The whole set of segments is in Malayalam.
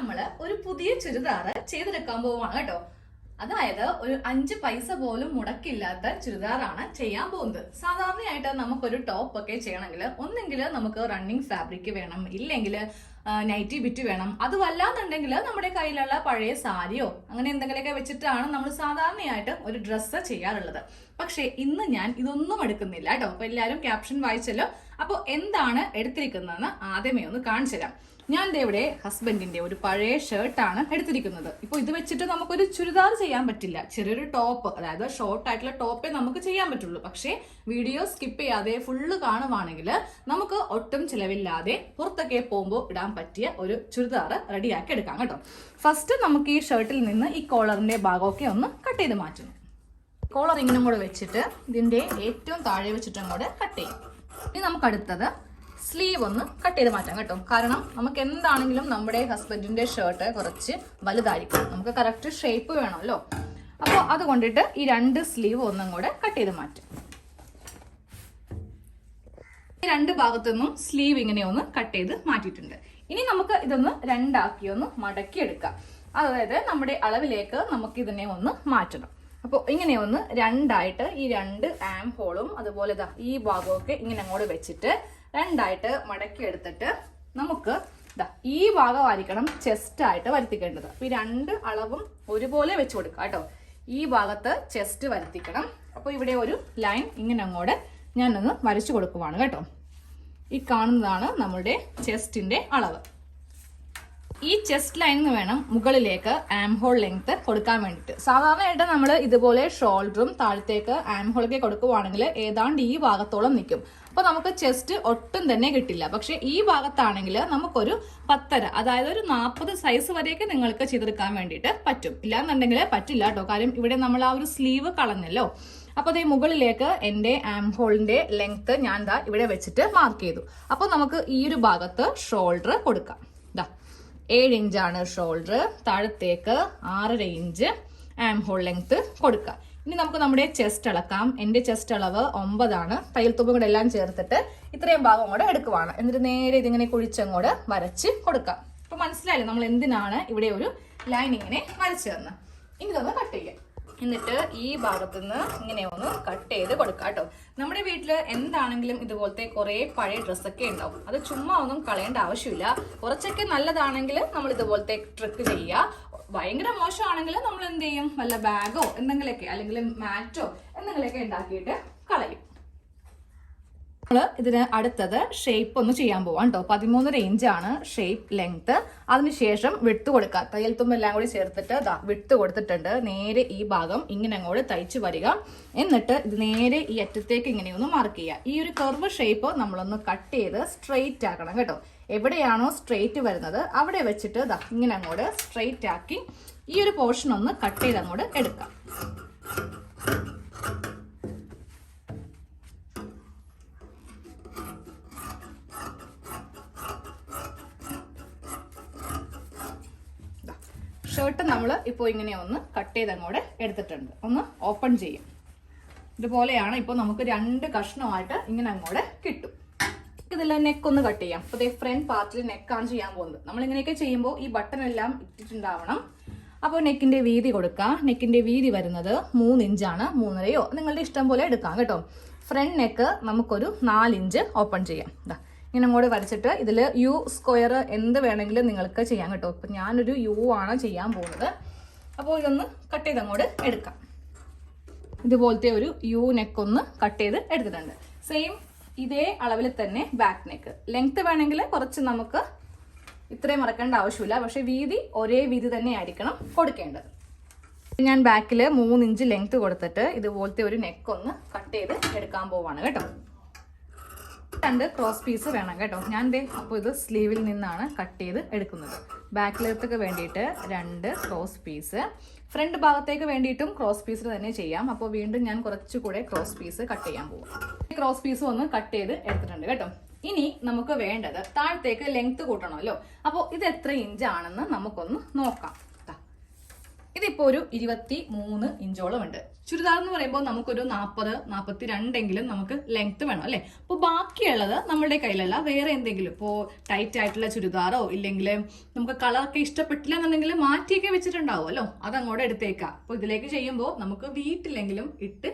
നമ്മൾ ഒരു പുതിയ ചുരിദാർ ചെയ്തെടുക്കാൻ പോവാണ് കേട്ടോ. അതായത് ഒരു 5 പൈസ പോലും മുടക്കില്ലാത്ത ചുരിദാറാണ് ചെയ്യാൻ പോകുന്നത്. സാധാരണയായിട്ട് നമുക്കൊരു ടോപ്പ് ഒക്കെ ചെയ്യണമെങ്കിൽ ഒന്നെങ്കിൽ നമുക്ക് റണ്ണിങ് ഫാബ്രിക് വേണം, ഇല്ലെങ്കിൽ നൈറ്റി ബിറ്റ് വേണം. അതുമല്ലാന്നുണ്ടെങ്കിൽ നമ്മുടെ കയ്യിലുള്ള പഴയ സാരിയോ അങ്ങനെ എന്തെങ്കിലുമൊക്കെ വെച്ചിട്ടാണ് നമ്മൾ സാധാരണയായിട്ട് ഒരു ഡ്രസ്സ് ചെയ്യാറുള്ളത്. പക്ഷെ ഇന്ന് ഞാൻ ഇതൊന്നും എടുക്കുന്നില്ല കേട്ടോ. അപ്പൊ എല്ലാവരും ക്യാപ്ഷൻ വായിച്ചല്ലോ. അപ്പോൾ എന്താണ് എടുത്തിരിക്കുന്നതെന്ന് ആദ്യമേ ഒന്ന് കാണിച്ചു തരാം. ഞാൻ ഇവിടെ ഹസ്ബൻഡിന്റെ ഒരു പഴയ ഷർട്ടാണ് എടുത്തിരിക്കുന്നത്. ഇപ്പൊ ഇത് വെച്ചിട്ട് നമുക്കൊരു ചുരിദാർ ചെയ്യാൻ പറ്റില്ല. ചെറിയൊരു ടോപ്പ്, അതായത് ഷോർട്ട് ആയിട്ടുള്ള ടോപ്പേ നമുക്ക് ചെയ്യാൻ പറ്റുള്ളൂ. പക്ഷേ വീഡിയോ സ്കിപ്പ് ചെയ്യാതെ ഫുള്ള് കാണുവാണെങ്കിൽ നമുക്ക് ഒട്ടും ചിലവില്ലാതെ പുറത്തൊക്കെ പോകുമ്പോൾ ഇടാൻ പറ്റിയ ഒരു ചുരിദാർ റെഡിയാക്കി എടുക്കാം കേട്ടോ. ഫസ്റ്റ് നമുക്ക് ഈ ഷർട്ടിൽ നിന്ന് ഈ കോളറിന്റെ ഭാഗമൊക്കെ ഒന്ന് കട്ട് ചെയ്ത് മാറ്റണം. കോളർ ഇങ്ങനെ കൂടെ വെച്ചിട്ട് ഇതിന്റെ ഏറ്റവും താഴെ വെച്ചിട്ടും കൂടെ കട്ട് ചെയ്യും. ഇനി നമുക്ക് അടുത്തത് സ്ലീവ് ഒന്ന് കട്ട് ചെയ്ത് മാറ്റാം കേട്ടോ. കാരണം നമുക്ക് എന്താണെങ്കിലും നമ്മുടെ ഹസ്ബൻഡിന്റെ ഷർട്ട് കുറച്ച് വലുതായിരിക്കും, നമുക്ക് കറക്റ്റ് ഷേപ്പ് വേണമല്ലോ. അപ്പോൾ അതുകൊണ്ടിട്ട് ഈ 2 സ്ലീവ് ഒന്നും കൂടെ കട്ട് ചെയ്ത് മാറ്റും. ഈ 2 ഭാഗത്തു നിന്നും സ്ലീവ് ഇങ്ങനെ ഒന്ന് കട്ട് ചെയ്ത് മാറ്റിയിട്ടുണ്ട്. ഇനി നമുക്ക് ഇതൊന്ന് 2 ആക്കി ഒന്ന് മടക്കി എടുക്കാം. അതായത് നമ്മുടെ അളവിലേക്ക് നമുക്ക് ഇതിനെ ഒന്ന് മാറ്റണം. അപ്പോൾ ഇങ്ങനെ ഒന്ന് 2 ആയിട്ട് ഈ 2 ആം ഹോളും അതുപോലെ ഈ ഭാഗമൊക്കെ ഇങ്ങനെ അങ്ങോട്ട് വെച്ചിട്ട് 2 ആയിട്ട് മടക്കി എടുത്തിട്ട് നമുക്ക് ഈ ഭാഗമായിരിക്കണം ചെസ്റ്റ് ആയിട്ട് വരുത്തിക്കേണ്ടത്. അപ്പൊ ഈ 2 അളവും ഒരുപോലെ വെച്ച് കൊടുക്കുക കേട്ടോ. ഈ ഭാഗത്ത് ചെസ്റ്റ് വരുത്തിക്കണം. അപ്പൊ ഇവിടെ ഒരു ലൈൻ ഇങ്ങനെ അങ്ങോട്ട് ഞാനൊന്ന് വരച്ചു കൊടുക്കുവാണ് കേട്ടോ. ഈ കാണുന്നതാണ് നമ്മുടെ ചെസ്റ്റിന്റെ അളവ്. ഈ ചെസ്റ്റ് ലൈനിൽ വേണം മുകളിലേക്ക് ആം ഹോൾ ലെങ്ത് കൊടുക്കാൻ വേണ്ടിയിട്ട്. സാധാരണയായിട്ട് നമ്മൾ ഇതുപോലെ ഷോൾഡറും താഴത്തേക്ക് ആം ഹോളൊക്കെ കൊടുക്കുവാണെങ്കിൽ ഏതാണ്ട് ഈ ഭാഗത്തോളം നിൽക്കും. അപ്പൊ നമുക്ക് ചെസ്റ്റ് ഒട്ടും തന്നെ കിട്ടില്ല. പക്ഷെ ഈ ഭാഗത്താണെങ്കിൽ നമുക്കൊരു 10.5, അതായത് ഒരു 40 സൈസ് വരെയൊക്കെ നിങ്ങൾക്ക് ചെയ്തെടുക്കാൻ വേണ്ടിയിട്ട് പറ്റും. ഇല്ലാന്നുണ്ടെങ്കിൽ പറ്റില്ല കേട്ടോ. കാര്യം ഇവിടെ നമ്മൾ ആ ഒരു സ്ലീവ് കളഞ്ഞല്ലോ. അപ്പൊ അതേ മുകളിലേക്ക് എന്റെ ആം ഹോളിന്റെ ലെങ്ത് ഞാൻ ഇവിടെ വെച്ചിട്ട് മാർക്ക് ചെയ്തു. അപ്പൊ നമുക്ക് ഈ ഒരു ഭാഗത്ത് ഷോൾഡർ കൊടുക്കാം. 7 ഇഞ്ചാണ് ഷോൾഡർ, താഴത്തേക്ക് 6.5 ഇഞ്ച് ആം ഹോൾ ലെങ്ത് കൊടുക്കുക. ഇനി നമുക്ക് നമ്മുടെ ചെസ്റ്റ് അളക്കാം. എന്റെ ചെസ്റ്റ് അളവ് 9 ആണ്. തയ്യൽ തുമ്പും കൂടെ എല്ലാം ചേർത്തിട്ട് ഇത്രയും ഭാഗം കൂടെ എടുക്കുവാണ്. എന്നിട്ട് നേരെ ഇതിങ്ങനെ കുഴിച്ചങ്ങോട്ട് വരച്ച് കൊടുക്കാം. അപ്പൊ മനസ്സിലായില്ലേ നമ്മൾ എന്തിനാണ് ഇവിടെ ഒരു ലൈൻ ഇങ്ങനെ വരച്ചു തന്നത്. ഇനി ഇതൊന്ന് കട്ട് ചെയ്യാം. എന്നിട്ട് ഈ ഭാഗത്തുനിന്ന് ഇങ്ങനെ ഒന്ന് കട്ട് ചെയ്ത് കൊടുക്കാം കേട്ടോ. നമ്മുടെ വീട്ടില് എന്താണെങ്കിലും ഇതുപോലത്തെ കുറെ പഴയ ഡ്രസ്സൊക്കെ ഉണ്ടാവും. അത് ചുമ്മാ ഒന്നും കളയേണ്ട ആവശ്യമില്ല. കുറച്ചൊക്കെ നല്ലതാണെങ്കിൽ നമ്മൾ ഇതുപോലത്തെ ട്രിക്ക് ചെയ്യുക. ഭയങ്കര മോശമാണെങ്കിൽ നമ്മൾ എന്ത് ചെയ്യും, വല്ല ബാഗോ എന്തെങ്കിലുമൊക്കെ അല്ലെങ്കിൽ മാറ്റോ എന്തെങ്കിലുമൊക്കെ ഉണ്ടാക്കിയിട്ട് കളയും. നമ്മള് ഇതിന് അടുത്തത് ഷേപ്പ് ഒന്ന് ചെയ്യാൻ പോവാം കേട്ടോ. 13.5 ഇഞ്ചാണ് ഷേപ്പ് ലെങ്ത്. അതിനുശേഷം വിട്ട് കൊടുക്കുക. തയ്യൽ തുമ്പെല്ലാം കൂടി ചേർത്തിട്ട് വിട്ട് കൊടുത്തിട്ടുണ്ട്. നേരെ ഈ ഭാഗം ഇങ്ങനെ അങ്ങോട്ട് തയ്ച്ചു വരിക. എന്നിട്ട് ഇത് നേരെ ഈ അറ്റത്തേക്ക് ഇങ്ങനെ ഒന്ന് മാർക്ക് ചെയ്യുക. ഈ ഒരു കർവ് ഷേപ്പ് നമ്മളൊന്ന് കട്ട് ചെയ്ത് സ്ട്രെയിറ്റ് ആക്കണം കേട്ടോ. എവിടെയാണോ സ്ട്രെയിറ്റ് വരുന്നത് അവിടെ വെച്ചിട്ട് ഇങ്ങനെ അങ്ങോട്ട് സ്ട്രെയിറ്റ് ആക്കി ഈ ഒരു പോർഷൻ ഒന്ന് കട്ട് ചെയ്ത് അങ്ങോട്ട് എടുക്കാം. ഷർട്ട് നമ്മൾ ഇപ്പോൾ ഇങ്ങനെ ഒന്ന് കട്ട് ചെയ്ത് അങ്ങോട്ട് എടുത്തിട്ടുണ്ട്. ഒന്ന് ഓപ്പൺ ചെയ്യും. ഇതുപോലെയാണ് ഇപ്പോൾ നമുക്ക് 2 കഷ്ണമായിട്ട് ഇങ്ങനെ അങ്ങോട്ട് കിട്ടും. ഇതിൽ നെക്ക് ഒന്ന് കട്ട് ചെയ്യാം. അപ്പോൾ ഫ്രണ്ട് പാർട്ടിൽ നെക്കാണ് ചെയ്യാൻ പോകുന്നത്. നമ്മൾ ഇങ്ങനെയൊക്കെ ചെയ്യുമ്പോൾ ഈ ബട്ടൺ എല്ലാം ഇട്ടിട്ടുണ്ടാവണം. അപ്പോൾ നെക്കിന്റെ വീതി കൊടുക്കാം. നെക്കിന്റെ വീതി വരുന്നത് 3 ഇഞ്ചാണ്. 3.5യോ നിങ്ങളുടെ ഇഷ്ടം പോലെ എടുക്കാം കേട്ടോ. ഫ്രണ്ട് നെക്ക് നമുക്കൊരു 4 ഇഞ്ച് ഓപ്പൺ ചെയ്യാം. ഇങ്ങനെ അങ്ങോട്ട് വരച്ചിട്ട് ഇതിൽ യു സ്ക്വയർ എന്ത് വേണമെങ്കിലും നിങ്ങൾക്ക് ചെയ്യാം കേട്ടോ. ഇപ്പം ഞാനൊരു യു ആണ് ചെയ്യാൻ പോകുന്നത്. അപ്പോൾ ഇതൊന്ന് കട്ട് ചെയ്ത് അങ്ങോട്ട് എടുക്കാം. ഇതുപോലത്തെ ഒരു യു നെക്ക് ഒന്ന് കട്ട് ചെയ്ത് എടുത്തിട്ടുണ്ട്. സെയിം ഇതേ അളവിൽ തന്നെ ബാക്ക് നെക്ക് ലെങ്ത് വേണമെങ്കിൽ കുറച്ച് നമുക്ക് ഇത്രയും മറക്കേണ്ട ആവശ്യമില്ല. പക്ഷെ വീതി ഒരേ വീതി തന്നെ ആയിരിക്കണം കൊടുക്കേണ്ടത്. ഞാൻ ബാക്കിൽ 3 ഇഞ്ച് ലെങ്ത് കൊടുത്തിട്ട് ഇതുപോലത്തെ ഒരു നെക്ക് ഒന്ന് കട്ട് ചെയ്ത് എടുക്കാൻ പോവാണ് കേട്ടോ. 2 ക്രോസ് പീസ് വേണം കേട്ടോ. ഞാൻ അപ്പോൾ ഇത് സ്ലീവിൽ നിന്നാണ് കട്ട് ചെയ്ത് എടുക്കുന്നത്. ബാക്കിലേക്ക് വേണ്ടിയിട്ട് 2 ക്രോസ് പീസ്, ഫ്രണ്ട് ഭാഗത്തേക്ക് വേണ്ടിയിട്ടും ക്രോസ് പീസിൽ തന്നെ ചെയ്യാം. അപ്പോൾ വീണ്ടും ഞാൻ കുറച്ചുകൂടെ ക്രോസ് പീസ് കട്ട് ചെയ്യാൻ പോകും. ക്രോസ് പീസ് ഒന്ന് കട്ട് ചെയ്ത് എടുത്തിട്ടുണ്ട് കേട്ടോ. ഇനി നമുക്ക് വേണ്ടത് താഴത്തേക്ക് ലെങ്ത് കൂട്ടണമല്ലോ. അപ്പോൾ ഇത് എത്ര ഇഞ്ചാണെന്ന് നമുക്കൊന്ന് നോക്കാം. ഇതിപ്പോ ഒരു 23 ഇഞ്ചോളം ഉണ്ട്. ചുരിദാർ എന്ന് പറയുമ്പോൾ നമുക്കൊരു 40-42 നമുക്ക് ലെങ്ത് വേണം അല്ലെ. അപ്പോൾ ബാക്കിയുള്ളത് നമ്മുടെ കയ്യിലല്ല, വേറെ എന്തെങ്കിലും ഇപ്പോൾ ടൈറ്റ് ആയിട്ടുള്ള ചുരിദാറോ ഇല്ലെങ്കിൽ നമുക്ക് കളറൊക്കെ ഇഷ്ടപ്പെട്ടില്ല എന്നുണ്ടെങ്കിൽ മാറ്റിയൊക്കെ വെച്ചിട്ടുണ്ടാവുമല്ലോ, അതങ്ങോട്ട് എടുത്തേക്കാം. അപ്പോൾ ഇതിലേക്ക് ചെയ്യുമ്പോൾ നമുക്ക് വീട്ടിലെങ്കിലും ഇട്ട്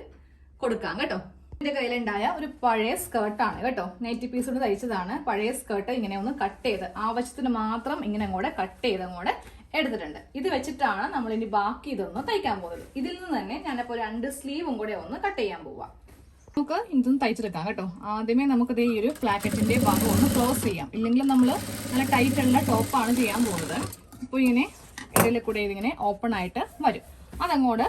കൊടുക്കാം കേട്ടോ. എന്റെ കയ്യിലുണ്ടായ ഒരു പഴയ സ്കേർട്ടാണ് കേട്ടോ, നൈറ്റി പീസ് കൊണ്ട് തയ്ച്ചതാണ്. പഴയ സ്കേർട്ട് ഇങ്ങനെ ഒന്ന് കട്ട് ചെയ്ത് ആവശ്യത്തിന് മാത്രം ഇങ്ങനെ അങ്ങോട്ട് കട്ട് ചെയ്ത് അങ്ങോട്ട് എടുത്തിട്ടുണ്ട്. ഇത് വെച്ചിട്ടാണ് നമ്മൾ ഇനി ബാക്കി ഇതൊന്ന് തയ്ക്കാൻ പോകുന്നത്. ഇതിൽ നിന്ന് തന്നെ ഞാനിപ്പോ 2 സ്ലീവും കൂടെ ഒന്ന് കട്ട് ചെയ്യാൻ പോവാം. നമുക്ക് ഇതൊന്ന് തയ്ച്ചെടുക്കാം കേട്ടോ. ആദ്യമേ നമുക്ക് ഈ ഒരു പ്ലാക്കറ്റിന്റെ ഭാഗം ഒന്ന് ക്ലോസ് ചെയ്യാം, ഇല്ലെങ്കിൽ നമ്മൾ നല്ല ടൈറ്റ് ഉള്ള ടോപ്പാണ് ചെയ്യാൻ പോകുന്നത്. അപ്പോൾ ഇങ്ങനെ ഇടയിൽ കൂടെ ഇതിങ്ങനെ ഓപ്പൺ ആയിട്ട് വരും, അതങ്ങോട്ട്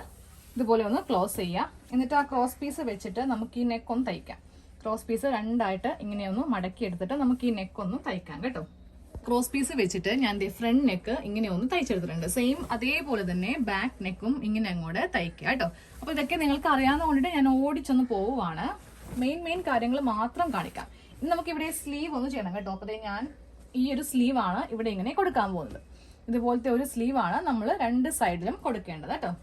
ഇതുപോലെ ഒന്ന് ക്ലോസ് ചെയ്യാം. എന്നിട്ട് ആ ക്രോസ് പീസ് വെച്ചിട്ട് നമുക്ക് ഈ നെക്ക് ഒന്ന് തയ്ക്കാം. ക്രോസ് പീസ് രണ്ടായിട്ട് ഇങ്ങനെയൊന്ന് മടക്കി എടുത്തിട്ട് നമുക്ക് ഈ നെക്ക് ഒന്ന് തയ്ക്കാം കേട്ടോ. ക്രോസ് പീസ് വെച്ചിട്ട് ഞാൻ ഫ്രണ്ട് നെക്ക് ഇങ്ങനെ ഒന്ന് തയ്ച്ചെടുത്തിട്ടുണ്ട്. സെയിം അതേപോലെ തന്നെ ബാക്ക് നെക്കും ഇങ്ങനെ അങ്ങോട്ട് തയ്ക്കുക കേട്ടോ. അപ്പൊ ഇതൊക്കെ നിങ്ങൾക്ക് അറിയാവുന്നതുകൊണ്ടിട്ട് ഞാൻ ഓടിച്ചൊന്ന് പോവുകയാണ്. മെയിൻ കാര്യങ്ങൾ മാത്രം കാണിക്കാം. ഇനി നമുക്ക് ഇവിടെ സ്ലീവ് ഒന്ന് ചെയ്യണം കേട്ടോ. അപ്പൊ ഞാൻ ഈ ഒരു സ്ലീവാണ് ഇവിടെ ഇങ്ങനെ കൊടുക്കാൻ പോകുന്നത്. ഇതുപോലത്തെ ഒരു സ്ലീവാണ് നമ്മൾ 2 സൈഡിലും കൊടുക്കേണ്ടത് കേട്ടോ.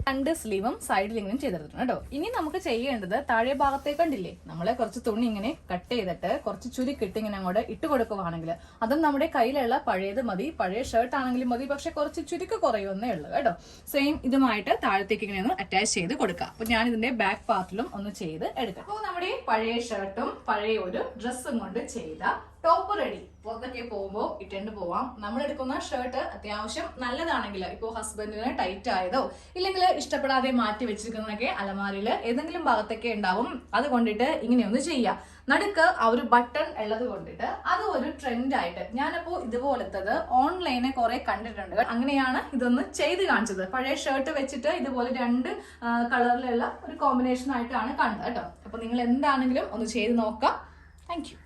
2 സ്ലീവും സൈഡിൽ ഇങ്ങനെ ചെയ്തെടുത്തിട്ടുണ്ട് കേട്ടോ. ഇനി നമുക്ക് ചെയ്യേണ്ടത് താഴെ ഭാഗത്തേക്ക് കണ്ടില്ലേ, നമ്മളെ കുറച്ച് തുണി ഇങ്ങനെ കട്ട് ചെയ്തിട്ട് കുറച്ച് ചുരുക്കിട്ട് ഇങ്ങനെ അങ്ങോട്ട് ഇട്ട് കൊടുക്കുവാണെങ്കിൽ, അതും നമ്മുടെ കയ്യിലുള്ള പഴയത് മതി, പഴയ ഷർട്ട് ആണെങ്കിലും മതി, പക്ഷെ കുറച്ച് ചുരുക്ക് കുറയുന്നേ ഉള്ളൂ കേട്ടോ. സെയിം ഇതുമായിട്ട് താഴത്തേക്ക് ഇങ്ങനെ ഒന്ന് അറ്റാച്ച് ചെയ്ത് കൊടുക്കാം. അപ്പൊ ഞാൻ ഇതിന്റെ ബാക്ക് പാർട്ടിലും ഒന്ന് ചെയ്ത് എടുക്കാം. അപ്പോൾ നമ്മുടെ പഴയ ഷർട്ടും പഴയ ഒരു ഡ്രസ്സും കൊണ്ട് ചെയ്ത ടോപ്പ് റെഡി. പുറത്തൊക്കെ പോകുമ്പോൾ ഇട്ടുകൊണ്ട് പോവാം. നമ്മൾ എടുക്കുന്ന ഷർട്ട് അത്യാവശ്യം നല്ലതാണെങ്കിൽ, ഇപ്പോൾ ഹസ്ബൻഡിന് ടൈറ്റ് ആയതോ ഇല്ലെങ്കിൽ ഇഷ്ടപ്പെടാതെ മാറ്റി വെച്ചിരിക്കുന്നതൊക്കെ അലമാരിയിൽ ഏതെങ്കിലും ഭാഗത്തൊക്കെ ഉണ്ടാവും. അത് കൊണ്ടിട്ട് ഇങ്ങനെയൊന്ന് ചെയ്യാം. നടുക്ക് ആ ഒരു ബട്ടൺ ഉള്ളത് കൊണ്ടിട്ട് അത് ഒരു ട്രെൻഡ് ആയിട്ട് ഞാനപ്പോ ഇതുപോലത്തത് ഓൺലൈനെ കുറെ കണ്ടിട്ടുണ്ട്. അങ്ങനെയാണ് ഇതൊന്ന് ചെയ്ത് കാണിച്ചത്. പഴയ ഷർട്ട് വെച്ചിട്ട് ഇതുപോലെ 2 കളറിലുള്ള ഒരു കോമ്പിനേഷൻ ആയിട്ടാണ് കണ്ടത് കേട്ടോ. അപ്പൊ നിങ്ങൾ എന്താണെങ്കിലും ഒന്ന് ചെയ്ത് നോക്കാം. Thank you.